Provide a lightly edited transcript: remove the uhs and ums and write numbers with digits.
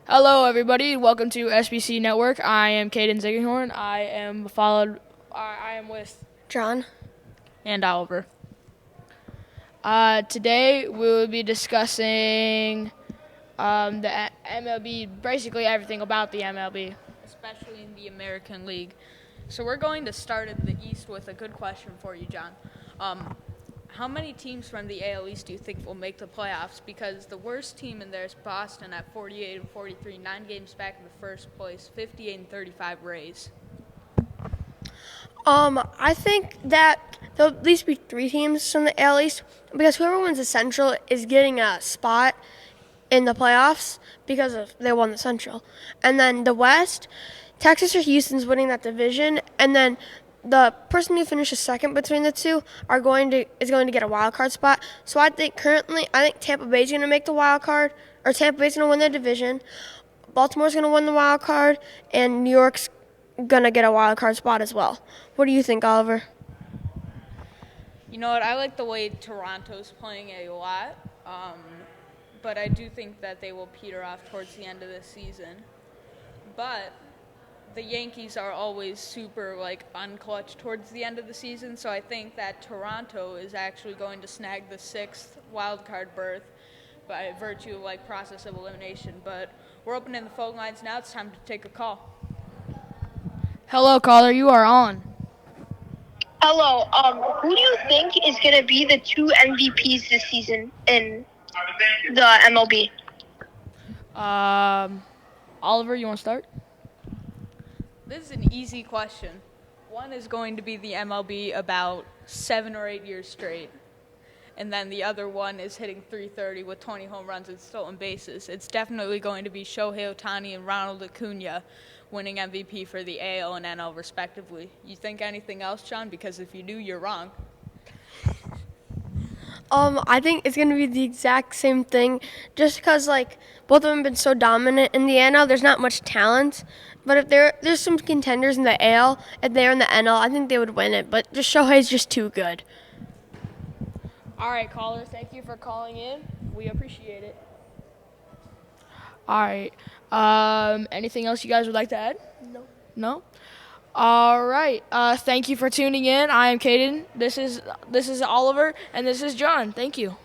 Hello, everybody. Welcome to SBC Network. I am Caden Ziegenhorn. I am with John. and Oliver. Today we will be discussing the MLB, basically everything about the MLB, especially in the American League. So we're going to start in the East with a good question for you, John. How many teams from the AL East do you think will make the playoffs? Because the worst team in there is Boston at 48 and 43, 9 games back in the first place, 58 and 35 Rays. I think that there'll at least be 3 teams from the AL East because whoever wins the Central is getting a spot in the playoffs they won the Central. And then the West, Texas or Houston's winning that division, and then the person who finishes second between the two is going to get a wild card spot. So I think Tampa Bay's going to make the wild card, or Tampa Bay's going to win the division. Baltimore's going to win the wild card, and New York's going to get a wild card spot as well. What do you think, Oliver? You know what? I like the way Toronto's playing a lot, but I do think that they will peter off towards the end of the season. But the Yankees are always super unclutch towards the end of the season, so I think that Toronto is actually going to snag the 6th wild card berth by virtue of process of elimination. But we're opening the phone lines now. It's time to take a call. Hello, caller. You are on. Hello. Who do you think is going to be the 2 MVPs this season in the MLB? Oliver, you want to start? This is an easy question. One is going to be the MLB about 7 or 8 years straight. And then the other one is hitting .330 with 20 home runs and stolen bases. It's definitely going to be Shohei Ohtani and Ronald Acuna winning MVP for the AL and NL respectively. You think anything else, John? Because if you do, you're wrong. I think it's going to be the exact same thing just because, both of them have been so dominant in the NL. There's not much talent. But if there's some contenders in the AL, if they're in the NL, I think they would win it. But just Shohei's just too good. All right, caller, thank you for calling in. We appreciate it. All right. Anything else you guys would like to add? No? All right. Thank you for tuning in. I am Caden. This is Oliver, and this is John. Thank you.